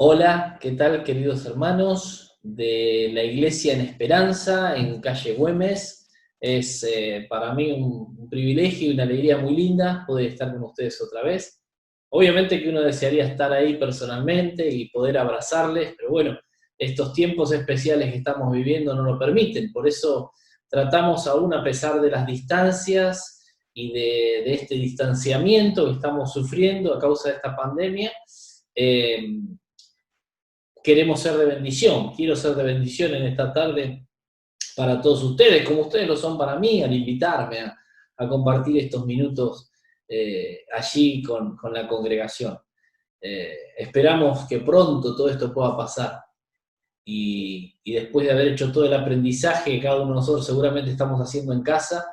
Hola, ¿qué tal queridos hermanos de la Iglesia en Esperanza en calle Güemes? Es para mí un privilegio y una alegría muy linda poder estar con ustedes otra vez. Obviamente que uno desearía estar ahí personalmente y poder abrazarles, pero bueno, estos tiempos especiales que estamos viviendo no lo permiten, por eso tratamos aún a pesar de las distancias y de este distanciamiento que estamos sufriendo a causa de esta pandemia. eh, Queremos ser de bendición, quiero ser de bendición en esta tarde para todos ustedes, como ustedes lo son para mí, al invitarme a compartir estos minutos allí con la congregación. Esperamos que pronto todo esto pueda pasar y después de haber hecho todo el aprendizaje que cada uno de nosotros seguramente estamos haciendo en casa,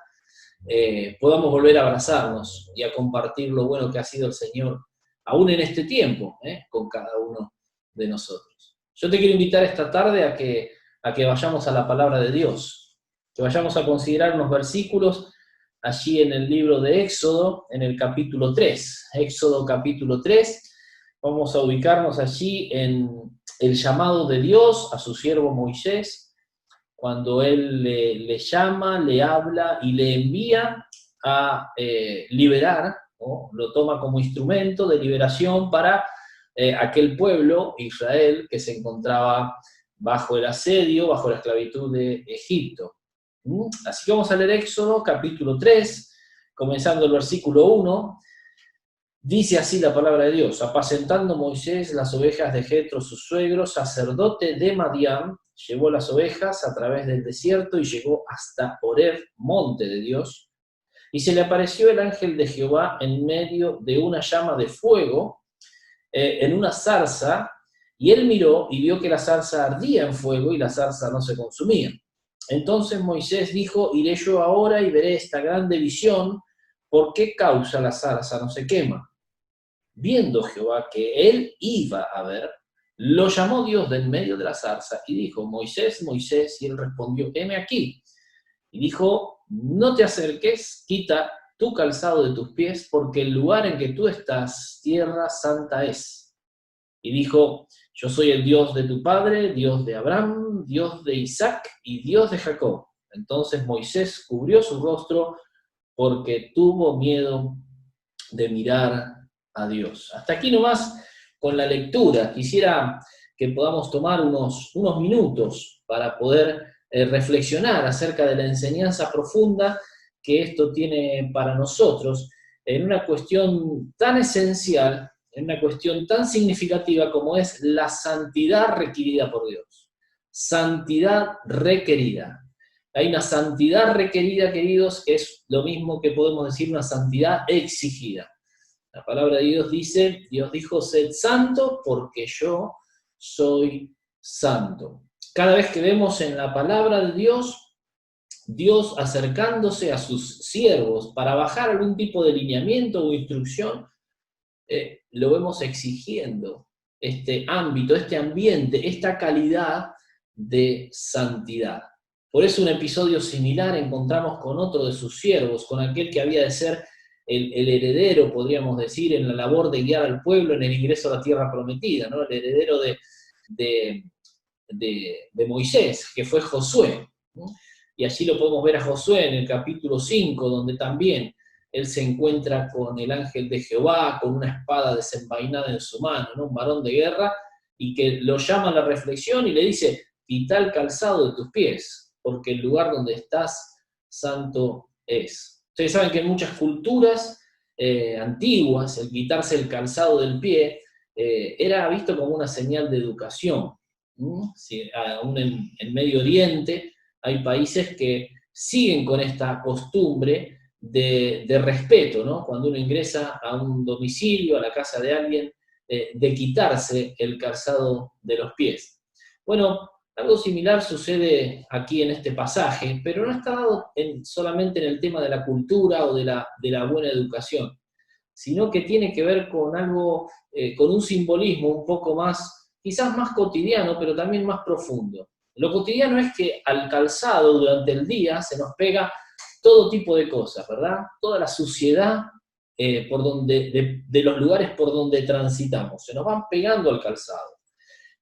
podamos volver a abrazarnos y a compartir lo bueno que ha sido el Señor, aún en este tiempo, con cada uno de nosotros. Yo te quiero invitar esta tarde a que vayamos a la palabra de Dios, que vayamos a considerar unos versículos allí en el libro de Éxodo, en el capítulo 3. Éxodo capítulo 3, vamos a ubicarnos allí en el llamado de Dios a su siervo Moisés, cuando él le llama, le habla y le envía a liberar, ¿no? Lo toma como instrumento de liberación para aquel pueblo, Israel, que se encontraba bajo el asedio, bajo la esclavitud de Egipto. Así que vamos a leer Éxodo, capítulo 3, comenzando el versículo 1. Dice así la palabra de Dios: apacentando Moisés las ovejas de Jetro, su suegro, sacerdote de Madián, llevó las ovejas a través del desierto y llegó hasta Horeb, monte de Dios, y se le apareció el ángel de Jehová en medio de una llama de fuego, en una zarza, y él miró y vio que la zarza ardía en fuego y la zarza no se consumía. Entonces Moisés dijo: iré yo ahora y veré esta grande visión, ¿por qué causa la zarza no se quema? Viendo Jehová que él iba a ver, lo llamó Dios de en medio de la zarza y dijo: Moisés, Moisés, y él respondió: heme aquí. Y dijo: no te acerques, quita tu calzado de tus pies, porque el lugar en que tú estás, tierra santa es. Y dijo: yo soy el Dios de tu padre, Dios de Abraham, Dios de Isaac y Dios de Jacob. Entonces Moisés cubrió su rostro porque tuvo miedo de mirar a Dios. Hasta aquí nomás con la lectura. Quisiera que podamos tomar unos minutos para poder reflexionar acerca de la enseñanza profunda que esto tiene para nosotros en una cuestión tan esencial, en una cuestión tan significativa como es la santidad requerida por Dios. Santidad requerida. Hay una santidad requerida, queridos, que es lo mismo que podemos decir una santidad exigida. La palabra de Dios dice: Dios dijo, sed santo porque yo soy santo. Cada vez que vemos en la palabra de Dios, Dios acercándose a sus siervos para bajar algún tipo de lineamiento o instrucción, lo vemos exigiendo este ámbito, este ambiente, esta calidad de santidad. Por eso un episodio similar encontramos con otro de sus siervos, con aquel que había de ser el heredero, podríamos decir, en la labor de guiar al pueblo en el ingreso a la tierra prometida, ¿no? El heredero de, de Moisés, que fue Josué, ¿no? Y allí lo podemos ver a Josué en el capítulo 5, donde también él se encuentra con el ángel de Jehová, con una espada desenvainada en su mano, ¿no? Un varón de guerra, y que lo llama a la reflexión y le dice: quita el calzado de tus pies, porque el lugar donde estás santo es. Ustedes saben que en muchas culturas antiguas el quitarse el calzado del pie era visto como una señal de educación. Sí, aún en Medio Oriente hay países que siguen con esta costumbre de respeto, ¿no? Cuando uno ingresa a un domicilio, a la casa de alguien, de quitarse el calzado de los pies. Bueno, algo similar sucede aquí en este pasaje, pero no está dado solamente en el tema de la cultura o de la buena educación, sino que tiene que ver con algo, con un simbolismo un poco más, quizás más cotidiano, pero también más profundo. Lo cotidiano es que al calzado durante el día se nos pega todo tipo de cosas, ¿verdad? Toda la suciedad por donde, de los lugares por donde transitamos, se nos van pegando al calzado.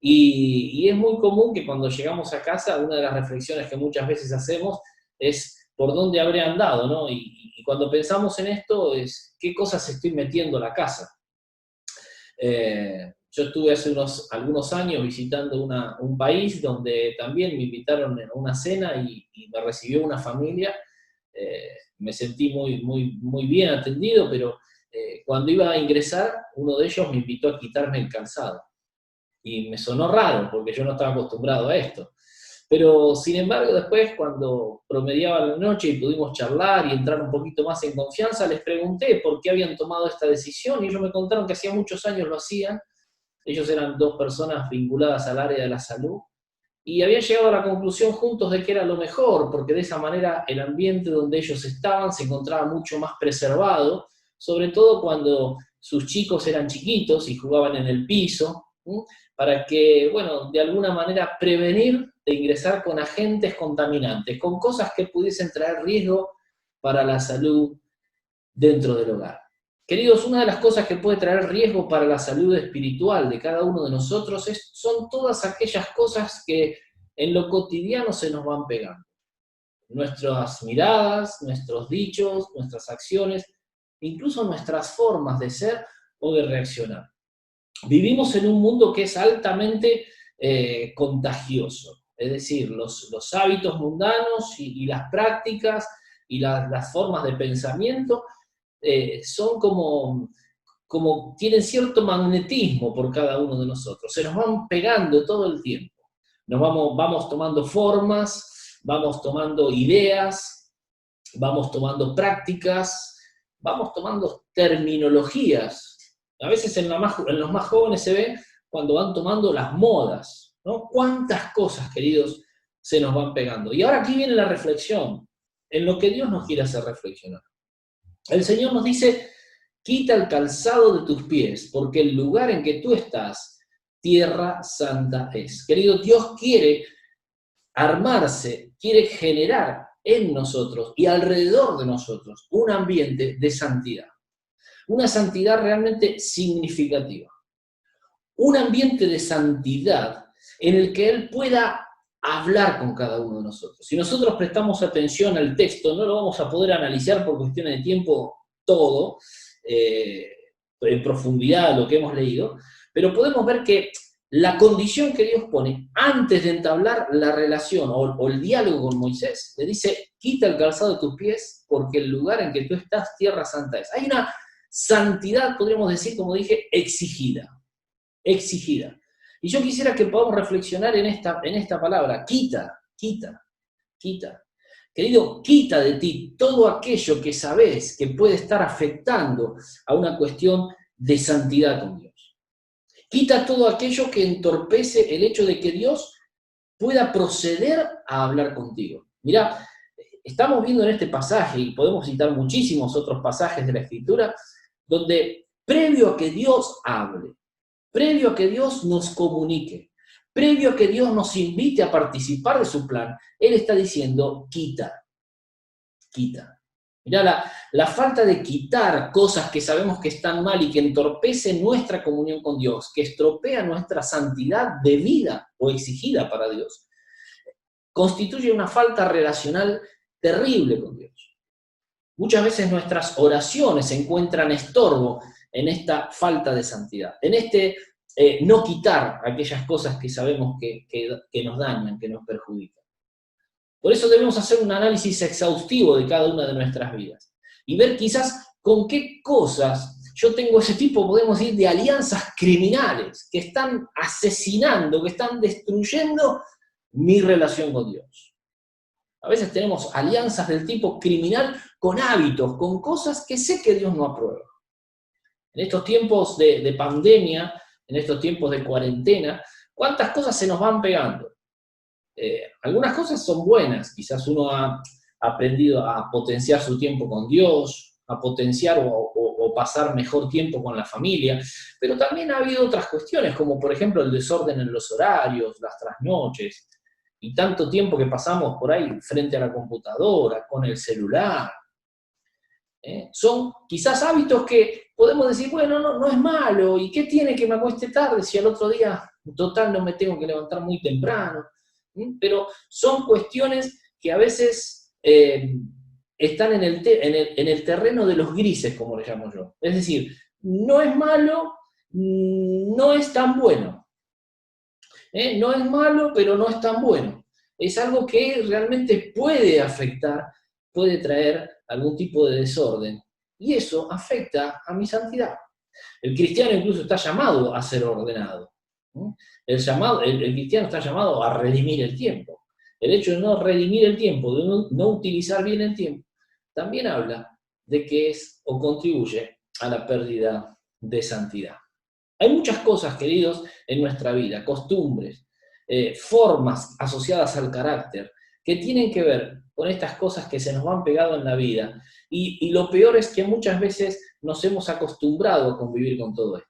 Y es muy común que cuando llegamos a casa, una de las reflexiones que muchas veces hacemos es por dónde habré andado, ¿no? Y cuando pensamos en esto es qué cosas estoy metiendo a la casa. Yo estuve hace algunos años visitando un país donde también me invitaron a una cena y me recibió una familia. Me sentí muy bien atendido, pero cuando iba a ingresar, uno de ellos me invitó a quitarme el calzado. Y me sonó raro, porque yo no estaba acostumbrado a esto. Pero, sin embargo, después, cuando promediaba la noche y pudimos charlar y entrar un poquito más en confianza, les pregunté por qué habían tomado esta decisión, y ellos me contaron que hacía muchos años lo hacían. Ellos eran dos personas vinculadas al área de la salud, y habían llegado a la conclusión juntos de que era lo mejor, porque de esa manera el ambiente donde ellos estaban se encontraba mucho más preservado, sobre todo cuando sus chicos eran chiquitos y jugaban en el piso, ¿sí? Para que, bueno, de alguna manera prevenir de ingresar con agentes contaminantes, con cosas que pudiesen traer riesgo para la salud dentro del hogar. Queridos, una de las cosas que puede traer riesgo para la salud espiritual de cada uno de nosotros son todas aquellas cosas que en lo cotidiano se nos van pegando. Nuestras miradas, nuestros dichos, nuestras acciones, incluso nuestras formas de ser o de reaccionar. Vivimos en un mundo que es altamente contagioso, es decir, los hábitos mundanos y las prácticas y las formas de pensamiento son tienen cierto magnetismo por cada uno de nosotros, se nos van pegando todo el tiempo. Vamos tomando formas, vamos tomando ideas, vamos tomando prácticas, vamos tomando terminologías. A veces en los más jóvenes se ve cuando van tomando las modas, ¿no? ¿Cuántas cosas, queridos, se nos van pegando? Y ahora aquí viene la reflexión, en lo que Dios nos quiere hacer reflexionar. El Señor nos dice, quita el calzado de tus pies, porque el lugar en que tú estás, tierra santa es. Querido, Dios quiere armarse, quiere generar en nosotros y alrededor de nosotros un ambiente de santidad. Una santidad realmente significativa. Un ambiente de santidad en el que Él pueda hablar con cada uno de nosotros. Si nosotros prestamos atención al texto, no lo vamos a poder analizar por cuestiones de tiempo todo, en profundidad lo que hemos leído, pero podemos ver que la condición que Dios pone antes de entablar la relación o el diálogo con Moisés, le dice, quita el calzado de tus pies porque el lugar en que tú estás, tierra santa es. Hay una santidad, podríamos decir, como dije, exigida. Exigida. Y yo quisiera que podamos reflexionar en esta palabra, quita. Querido, quita de ti todo aquello que sabes que puede estar afectando a una cuestión de santidad con Dios. Quita todo aquello que entorpece el hecho de que Dios pueda proceder a hablar contigo. Mirá, estamos viendo en este pasaje, y podemos citar muchísimos otros pasajes de la Escritura, donde previo a que Dios hable, previo a que Dios nos comunique, previo a que Dios nos invite a participar de su plan, Él está diciendo, quita. Mirá, la falta de quitar cosas que sabemos que están mal y que entorpecen nuestra comunión con Dios, que estropea nuestra santidad debida o exigida para Dios, constituye una falta relacional terrible con Dios. Muchas veces nuestras oraciones encuentran estorbo en esta falta de santidad, en no quitar aquellas cosas que sabemos que nos dañan, que nos perjudican. Por eso debemos hacer un análisis exhaustivo de cada una de nuestras vidas y ver quizás con qué cosas yo tengo ese tipo, podemos decir, de alianzas criminales que están asesinando, que están destruyendo mi relación con Dios. A veces tenemos alianzas del tipo criminal con hábitos, con cosas que sé que Dios no aprueba. En estos tiempos de pandemia, en estos tiempos de cuarentena, ¿cuántas cosas se nos van pegando? Algunas cosas son buenas, quizás uno ha aprendido a potenciar su tiempo con Dios, a potenciar o pasar mejor tiempo con la familia, pero también ha habido otras cuestiones, como por ejemplo el desorden en los horarios, las trasnoches, y tanto tiempo que pasamos por ahí frente a la computadora, con el celular. Son quizás hábitos que podemos decir, bueno, no es malo, ¿y qué tiene que me acueste tarde si al otro día, total, no me tengo que levantar muy temprano? Pero son cuestiones que a veces están en el terreno de los grises, como le llamo yo. Es decir, no es malo, no es tan bueno. No es malo, pero no es tan bueno. Es algo que realmente puede afectar, puede traer algún tipo de desorden. Y eso afecta a mi santidad. El cristiano incluso está llamado a ser ordenado. ¿No? El cristiano está llamado a redimir el tiempo. El hecho de no redimir el tiempo, de no utilizar bien el tiempo, también habla de que es o contribuye a la pérdida de santidad. Hay muchas cosas, queridos, en nuestra vida, costumbres, formas asociadas al carácter, que tienen que ver con estas cosas que se nos van pegado en la vida. Y lo peor es que muchas veces nos hemos acostumbrado a convivir con todo esto.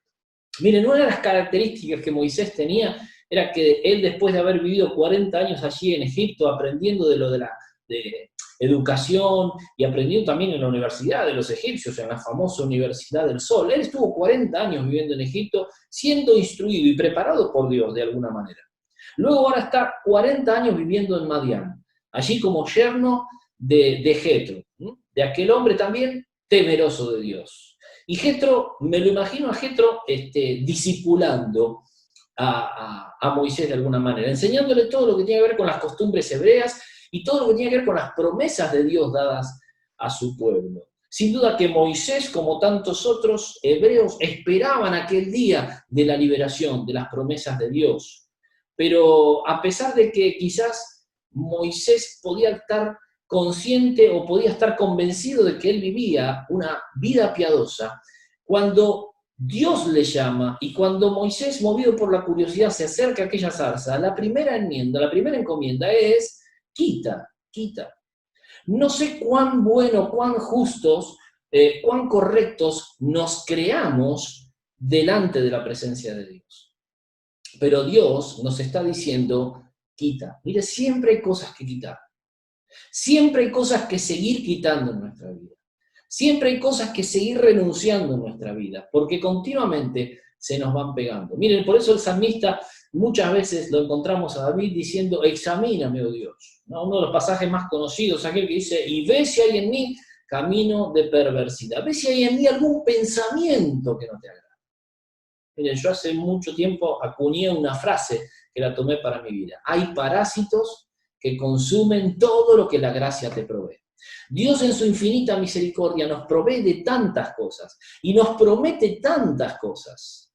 Miren, una de las características que Moisés tenía era que él, después de haber vivido 40 años allí en Egipto, aprendiendo de lo de educación y aprendiendo también en la Universidad de los Egipcios, en la famosa Universidad del Sol. Él estuvo 40 años viviendo en Egipto, siendo instruido y preparado por Dios de alguna manera. Luego ahora está 40 años viviendo en Madián, allí como yerno de Jetro, de aquel hombre también temeroso de Dios. Y Jetro, me lo imagino a Jetro discipulando a Moisés de alguna manera, enseñándole todo lo que tiene que ver con las costumbres hebreas y todo lo que tiene que ver con las promesas de Dios dadas a su pueblo. Sin duda que Moisés, como tantos otros hebreos, esperaban aquel día de la liberación, de las promesas de Dios. Pero a pesar de que quizás Moisés podía estar consciente o podía estar convencido de que él vivía una vida piadosa, cuando Dios le llama y cuando Moisés, movido por la curiosidad, se acerca a aquella zarza, la primera encomienda es, quita. No sé cuán bueno, cuán justos, cuán correctos nos creamos delante de la presencia de Dios. Pero Dios nos está diciendo, quita. Mire, siempre hay cosas que quitar. Siempre hay cosas que seguir quitando en nuestra vida. Siempre hay cosas que seguir renunciando en nuestra vida, porque continuamente se nos van pegando. Miren, por eso el salmista muchas veces lo encontramos a David diciendo, examíname, oh Dios. ¿No? Uno de los pasajes más conocidos, aquel que dice, y ve si hay en mí camino de perversidad. Ve si hay en mí algún pensamiento que no te agrada. Miren, yo hace mucho tiempo acuñé una frase que la tomé para mi vida. Hay parásitos que consumen todo lo que la gracia te provee. Dios en su infinita misericordia nos provee de tantas cosas y nos promete tantas cosas,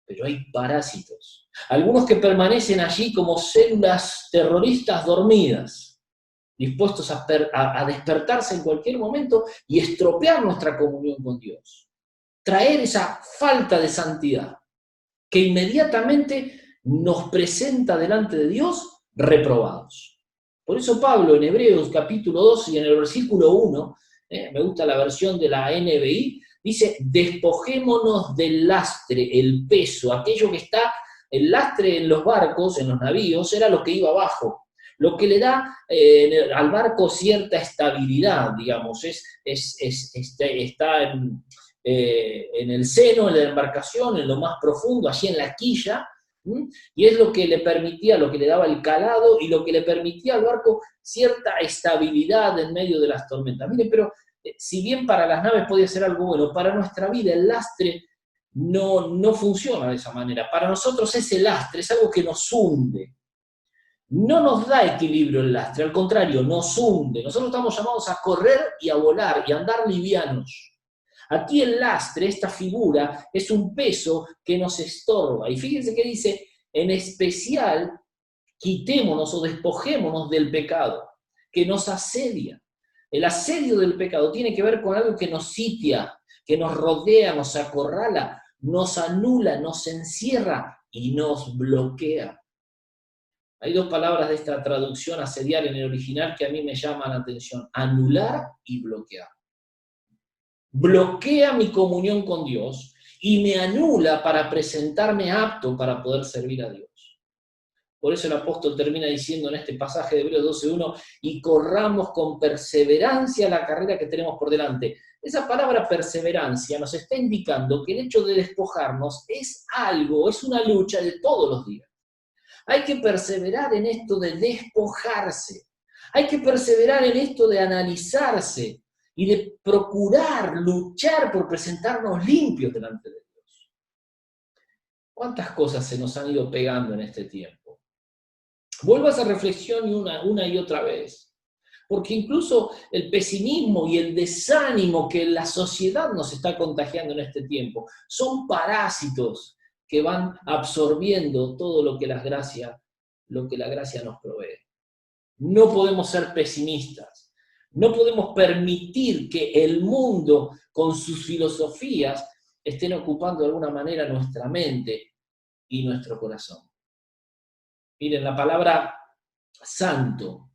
pero hay parásitos. Algunos que permanecen allí como células terroristas dormidas, dispuestos a despertarse en cualquier momento y estropear nuestra comunión con Dios. Traer esa falta de santidad que inmediatamente nos presenta delante de Dios reprobados. Por eso Pablo en Hebreos capítulo 12 y en el versículo 1, me gusta la versión de la NBI, dice, despojémonos del lastre, el peso, aquello que está, el lastre en los barcos, en los navíos, era lo que iba abajo, lo que le da al barco cierta estabilidad, digamos, está en el seno, en la embarcación, en lo más profundo, allí en la quilla, y es lo que le permitía, lo que le daba el calado y lo que le permitía al barco cierta estabilidad en medio de las tormentas. Mire, pero si bien para las naves podía ser algo bueno, para nuestra vida el lastre no funciona de esa manera. Para nosotros ese lastre es algo que nos hunde. No nos da equilibrio el lastre, al contrario, nos hunde. Nosotros estamos llamados a correr y a volar y a andar livianos. Aquí el lastre, esta figura, es un peso que nos estorba. Y fíjense que dice, en especial, quitémonos o despojémonos del pecado, que nos asedia. El asedio del pecado tiene que ver con algo que nos sitia, que nos rodea, nos acorrala, nos anula, nos encierra y nos bloquea. Hay dos palabras de esta traducción asediar en el original que a mí me llaman la atención, anular y bloquear. Bloquea mi comunión con Dios y me anula para presentarme apto para poder servir a Dios. Por eso el apóstol termina diciendo en este pasaje de Hebreos 12:1, y corramos con perseverancia la carrera que tenemos por delante. Esa palabra perseverancia nos está indicando que el hecho de despojarnos es algo, es una lucha de todos los días. Hay que perseverar en esto de despojarse. Hay que perseverar en esto de analizarse y de procurar, luchar por presentarnos limpios delante de Dios. ¿Cuántas cosas se nos han ido pegando en este tiempo? Vuelvo a esa reflexión una y otra vez. Porque incluso el pesimismo y el desánimo que la sociedad nos está contagiando en este tiempo son parásitos que van absorbiendo todo lo que la gracia nos provee. No podemos ser pesimistas. No podemos permitir que el mundo, con sus filosofías, estén ocupando de alguna manera nuestra mente y nuestro corazón. Miren, la palabra santo,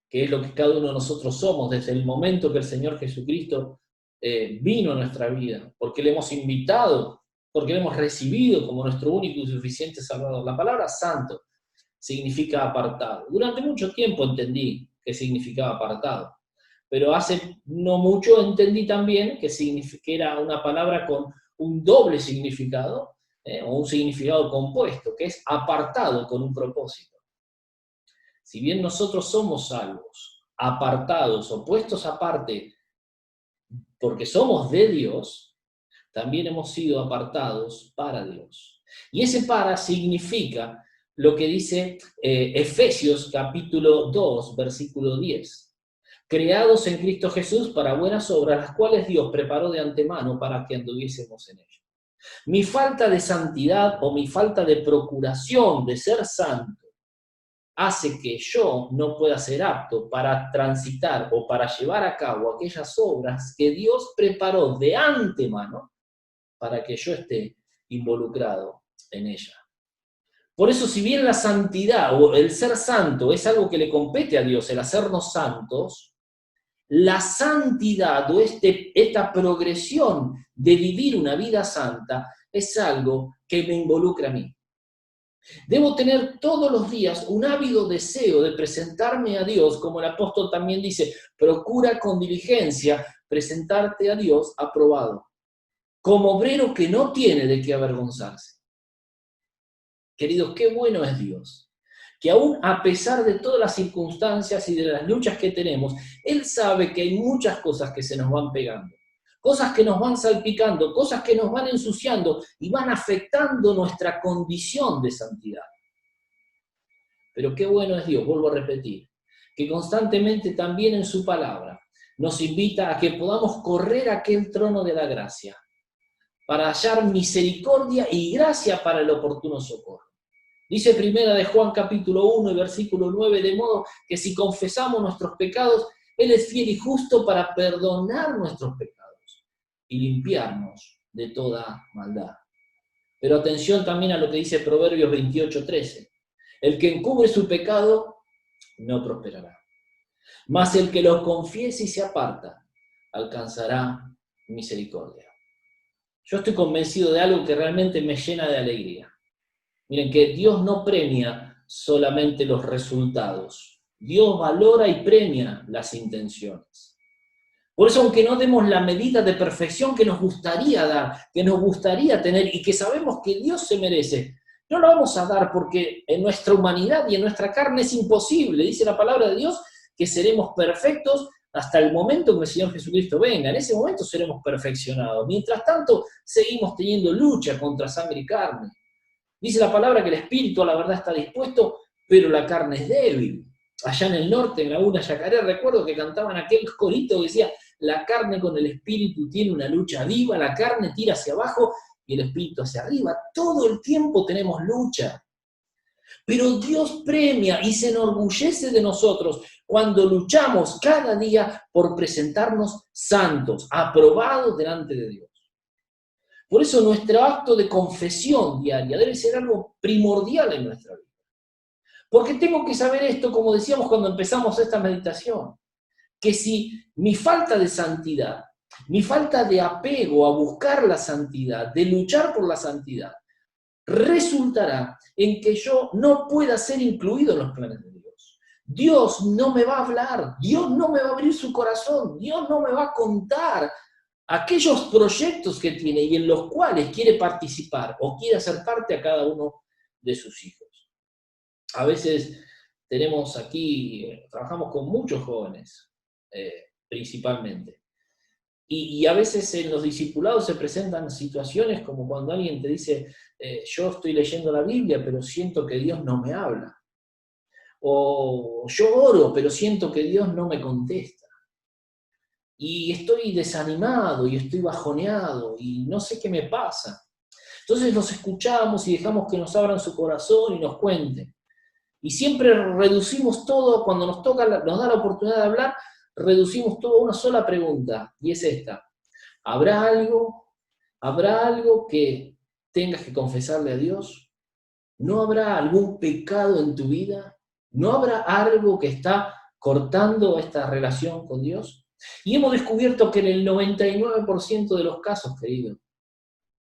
que es lo que cada uno de nosotros somos desde el momento que el Señor Jesucristo vino a nuestra vida, porque le hemos invitado, porque le hemos recibido como nuestro único y suficiente Salvador. La palabra santo significa apartado. Durante mucho tiempo entendí que significaba apartado, pero hace no mucho entendí también que era una palabra con un doble significado, o un significado compuesto, que es apartado con un propósito. Si bien nosotros somos salvos, apartados o puestos aparte porque somos de Dios, también hemos sido apartados para Dios. Y ese para significa lo que dice Efesios capítulo 2, versículo 10. Creados en Cristo Jesús para buenas obras, las cuales Dios preparó de antemano para que anduviésemos en ellas. Mi falta de santidad o mi falta de procuración de ser santo hace que yo no pueda ser apto para transitar o para llevar a cabo aquellas obras que Dios preparó de antemano para que yo esté involucrado en ella. Por eso, si bien la santidad o el ser santo es algo que le compete a Dios, el hacernos santos, la santidad o esta progresión de vivir una vida santa es algo que me involucra a mí. Debo tener todos los días un ávido deseo de presentarme a Dios, como el apóstol también dice, procura con diligencia presentarte a Dios aprobado, como obrero que no tiene de qué avergonzarse. Queridos, qué bueno es Dios, que aún a pesar de todas las circunstancias y de las luchas que tenemos, Él sabe que hay muchas cosas que se nos van pegando. Cosas que nos van salpicando, cosas que nos van ensuciando y van afectando nuestra condición de santidad. Pero qué bueno es Dios, vuelvo a repetir, que constantemente también en su palabra nos invita a que podamos correr a aquel trono de la gracia para hallar misericordia y gracia para el oportuno socorro. Dice primera de Juan capítulo 1 y versículo 9, de modo que si confesamos nuestros pecados, Él es fiel y justo para perdonar nuestros pecados y limpiarnos de toda maldad. Pero atención también a lo que dice Proverbios 28:13. El que encubre su pecado no prosperará, mas el que lo confiese y se aparta alcanzará misericordia. Yo estoy convencido de algo que realmente me llena de alegría. Miren, que Dios no premia solamente los resultados. Dios valora y premia las intenciones. Por eso, aunque no demos la medida de perfección que nos gustaría dar, que nos gustaría tener y que sabemos que Dios se merece, no lo vamos a dar porque en nuestra humanidad y en nuestra carne es imposible. Dice la palabra de Dios que seremos perfectos hasta el momento que el Señor Jesucristo venga. En ese momento seremos perfeccionados. Mientras tanto, seguimos teniendo lucha contra sangre y carne. Dice la palabra que el espíritu a la verdad está dispuesto, pero la carne es débil. Allá en el norte, en Laguna Yacaré, recuerdo que cantaban aquel corito que decía: la carne con el espíritu tiene una lucha viva, la carne tira hacia abajo y el espíritu hacia arriba. Todo el tiempo tenemos lucha. Pero Dios premia y se enorgullece de nosotros cuando luchamos cada día por presentarnos santos, aprobados delante de Dios. Por eso nuestro acto de confesión diaria debe ser algo primordial en nuestra vida. Porque tengo que saber esto, como decíamos cuando empezamos esta meditación, que si mi falta de santidad, mi falta de apego a buscar la santidad, de luchar por la santidad, resultará en que yo no pueda ser incluido en los planes de Dios. Dios no me va a hablar, Dios no me va a abrir su corazón, Dios no me va a contar aquellos proyectos que tiene y en los cuales quiere participar o quiere hacer parte a cada uno de sus hijos. A veces tenemos aquí, trabajamos con muchos jóvenes, principalmente. Y a veces en los discipulados se presentan situaciones como cuando alguien te dice, yo estoy leyendo la Biblia, pero siento que Dios no me habla. O yo oro, pero siento que Dios no me contesta. Y estoy desanimado y estoy bajoneado y no sé qué me pasa. Entonces los escuchamos y dejamos que nos abran su corazón y nos cuenten. Y siempre reducimos todo, cuando nos da la oportunidad de hablar, reducimos todo a una sola pregunta, y es esta. ¿Habrá algo que tengas que confesarle a Dios? ¿No habrá algún pecado en tu vida? ¿No habrá algo que está cortando esta relación con Dios? Y hemos descubierto que en el 99% de los casos, querido,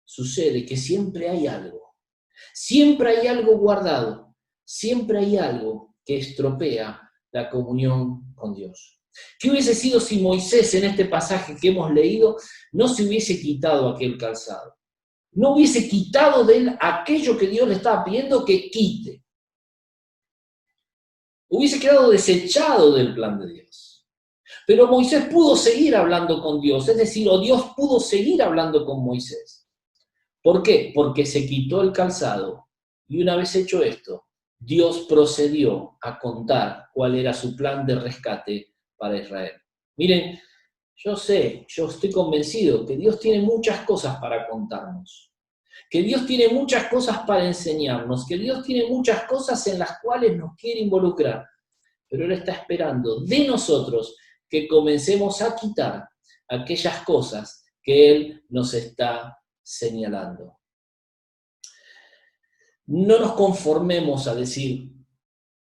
sucede que siempre hay algo. Siempre hay algo guardado. Siempre hay algo que estropea la comunión con Dios. ¿Qué hubiese sido si Moisés en este pasaje que hemos leído no se hubiese quitado aquel calzado? No hubiese quitado de él aquello que Dios le estaba pidiendo que quite. Hubiese quedado desechado del plan de Dios. Pero Moisés pudo seguir hablando con Dios, es decir, o Dios pudo seguir hablando con Moisés. ¿Por qué? Porque se quitó el calzado. Y una vez hecho esto, Dios procedió a contar cuál era su plan de rescate para Israel. Miren, yo estoy convencido que Dios tiene muchas cosas para contarnos, que Dios tiene muchas cosas para enseñarnos, que Dios tiene muchas cosas en las cuales nos quiere involucrar, pero Él está esperando de nosotros que comencemos a quitar aquellas cosas que Él nos está señalando. No nos conformemos a decir,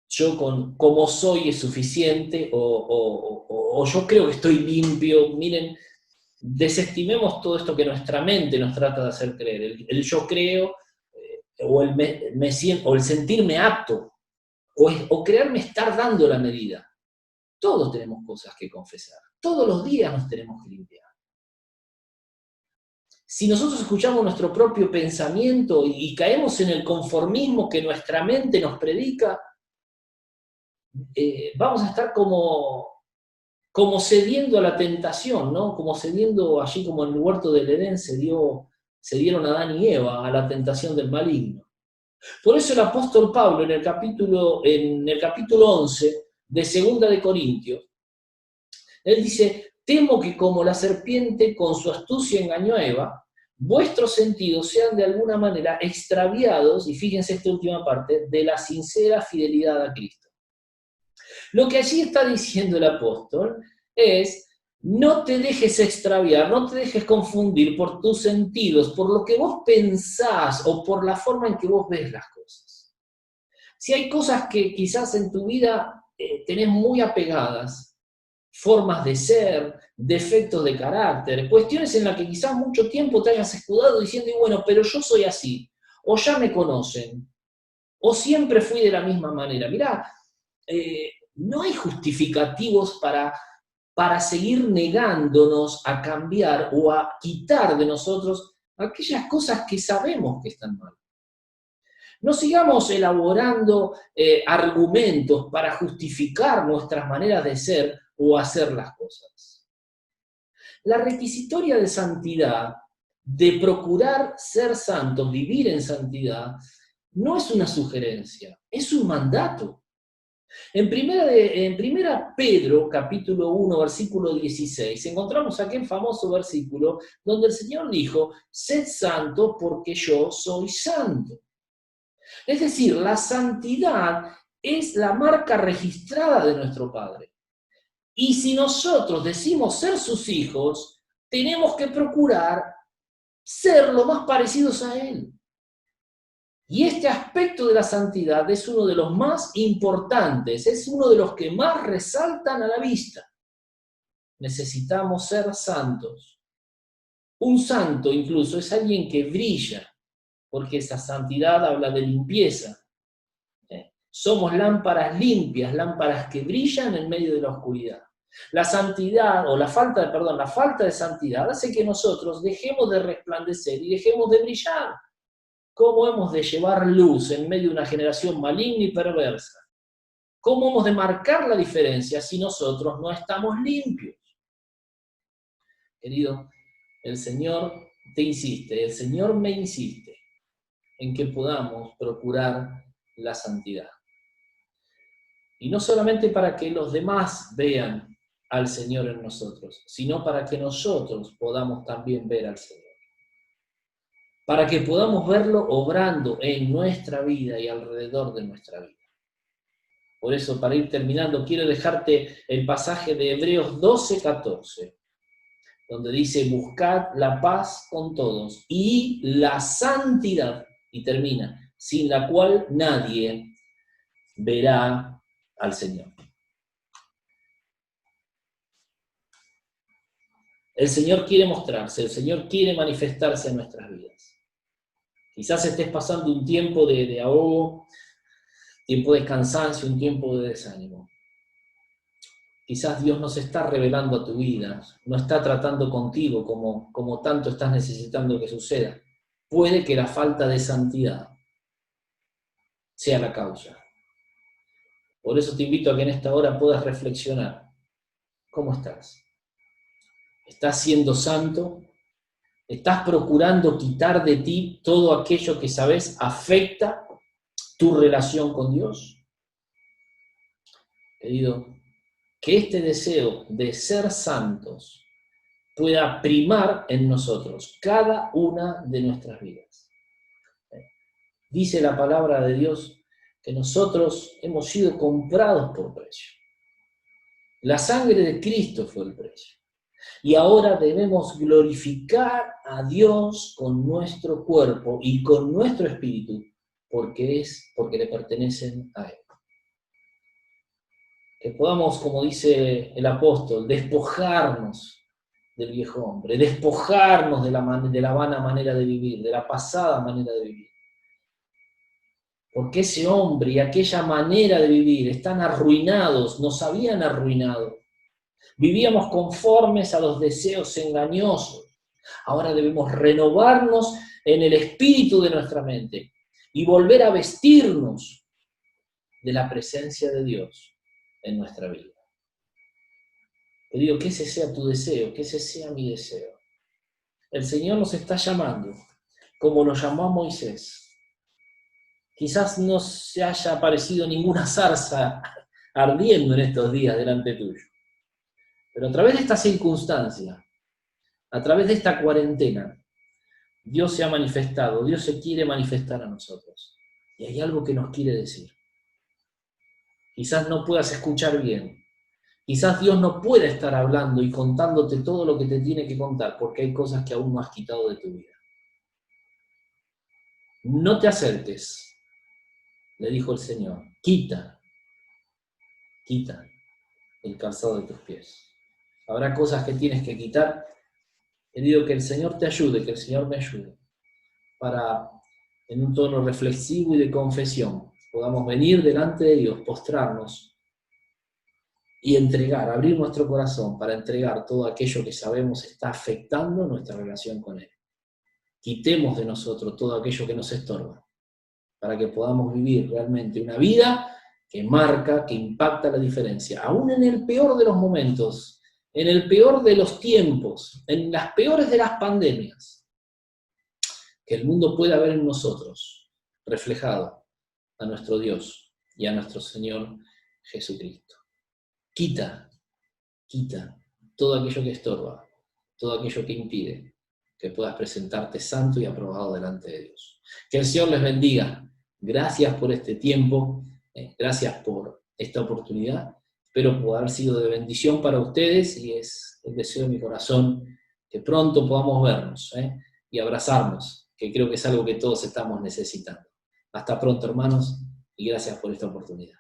yo como soy es suficiente, o yo creo que estoy limpio. Miren, desestimemos todo esto que nuestra mente nos trata de hacer creer. El yo creo, o o el sentirme apto, o creerme estar dando la medida. Todos tenemos cosas que confesar. Todos los días nos tenemos que limpiar. Si nosotros escuchamos nuestro propio pensamiento y caemos en el conformismo que nuestra mente nos predica, vamos a estar como cediendo a la tentación, ¿no? Como cediendo allí como en el huerto del Edén se dieron Adán y Eva a la tentación del maligno. Por eso el apóstol Pablo en el capítulo 11 de 2 de Corintios, él dice, temo que como la serpiente con su astucia engañó a Eva, vuestros sentidos sean de alguna manera extraviados, y fíjense esta última parte, de la sincera fidelidad a Cristo. Lo que allí está diciendo el apóstol es, no te dejes extraviar, no te dejes confundir por tus sentidos, por lo que vos pensás o por la forma en que vos ves las cosas. Si hay cosas que quizás en tu vida tenés muy apegadas, formas de ser, defectos de carácter, cuestiones en las que quizás mucho tiempo te hayas escudado diciendo, y bueno, pero yo soy así, o ya me conocen, o siempre fui de la misma manera. Mirá, no hay justificativos para seguir negándonos a cambiar o a quitar de nosotros aquellas cosas que sabemos que están mal. No sigamos elaborando argumentos para justificar nuestras maneras de ser o hacer las cosas. La requisitoria de santidad, de procurar ser santos, vivir en santidad, no es una sugerencia, es un mandato. En primera Pedro, capítulo 1, versículo 16, encontramos aquel famoso versículo donde el Señor dijo, sed santos porque yo soy santo. Es decir, la santidad es la marca registrada de nuestro Padre. Y si nosotros decimos ser sus hijos, tenemos que procurar ser lo más parecidos a Él. Y este aspecto de la santidad es uno de los más importantes, es uno de los que más resaltan a la vista. Necesitamos ser santos. Un santo incluso es alguien que brilla, porque esa santidad habla de limpieza. Somos lámparas limpias, lámparas que brillan en medio de la oscuridad. La santidad, o la falta de santidad hace que nosotros dejemos de resplandecer y dejemos de brillar. ¿Cómo hemos de llevar luz en medio de una generación maligna y perversa? ¿Cómo hemos de marcar la diferencia si nosotros no estamos limpios? Querido, el Señor te insiste, el Señor me insiste en que podamos procurar la santidad. Y no solamente para que los demás vean al Señor en nosotros, sino para que nosotros podamos también ver al Señor. Para que podamos verlo obrando en nuestra vida y alrededor de nuestra vida. Por eso, para ir terminando, quiero dejarte el pasaje de Hebreos 12:14, donde dice, buscad la paz con todos y la santidad, y termina, sin la cual nadie verá al Señor. El Señor quiere mostrarse, el Señor quiere manifestarse en nuestras vidas. Quizás estés pasando un tiempo de ahogo, tiempo de cansancio, un tiempo de desánimo. Quizás Dios no se está revelando a tu vida, no está tratando contigo como tanto estás necesitando que suceda. Puede que la falta de santidad sea la causa. Por eso te invito a que en esta hora puedas reflexionar. ¿Cómo estás? ¿Estás siendo santo? ¿Estás procurando quitar de ti todo aquello que sabes afecta tu relación con Dios? Querido, que este deseo de ser santos pueda primar en nosotros cada una de nuestras vidas. Dice la palabra de Dios que nosotros hemos sido comprados por precio. La sangre de Cristo fue el precio. Y ahora debemos glorificar a Dios con nuestro cuerpo y con nuestro espíritu, porque le pertenecen a Él. Que podamos, como dice el apóstol, despojarnos del viejo hombre, despojarnos de la vana manera de vivir, de la pasada manera de vivir. Porque ese hombre y aquella manera de vivir están arruinados, nos habían arruinado. Vivíamos conformes a los deseos engañosos. Ahora debemos renovarnos en el espíritu de nuestra mente y volver a vestirnos de la presencia de Dios en nuestra vida. Te digo, que ese sea tu deseo, que ese sea mi deseo. El Señor nos está llamando, como lo llamó a Moisés. Quizás no se haya aparecido ninguna zarza ardiendo en estos días delante tuyo. Pero a través de esta circunstancia, a través de esta cuarentena, Dios se ha manifestado, Dios se quiere manifestar a nosotros. Y hay algo que nos quiere decir. Quizás no puedas escuchar bien. Quizás Dios no pueda estar hablando y contándote todo lo que te tiene que contar, porque hay cosas que aún no has quitado de tu vida. No te acerques, le dijo el Señor. Quita el calzado de tus pies. Habrá cosas que tienes que quitar. He dicho que el Señor te ayude, que el Señor me ayude, para, en un tono reflexivo y de confesión, podamos venir delante de Dios, postrarnos y entregar, abrir nuestro corazón para entregar todo aquello que sabemos está afectando nuestra relación con Él. Quitemos de nosotros todo aquello que nos estorba, para que podamos vivir realmente una vida que marca, que impacta la diferencia, aún en el peor de los momentos, en el peor de los tiempos, en las peores de las pandemias, que el mundo pueda ver en nosotros reflejado a nuestro Dios y a nuestro Señor Jesucristo. Quita todo aquello que estorba, todo aquello que impide que puedas presentarte santo y aprobado delante de Dios. Que el Señor les bendiga. Gracias por este tiempo, gracias por esta oportunidad. Espero poder haber sido de bendición para ustedes y es el deseo de mi corazón que pronto podamos vernos y abrazarnos, que creo que es algo que todos estamos necesitando. Hasta pronto, hermanos, y gracias por esta oportunidad.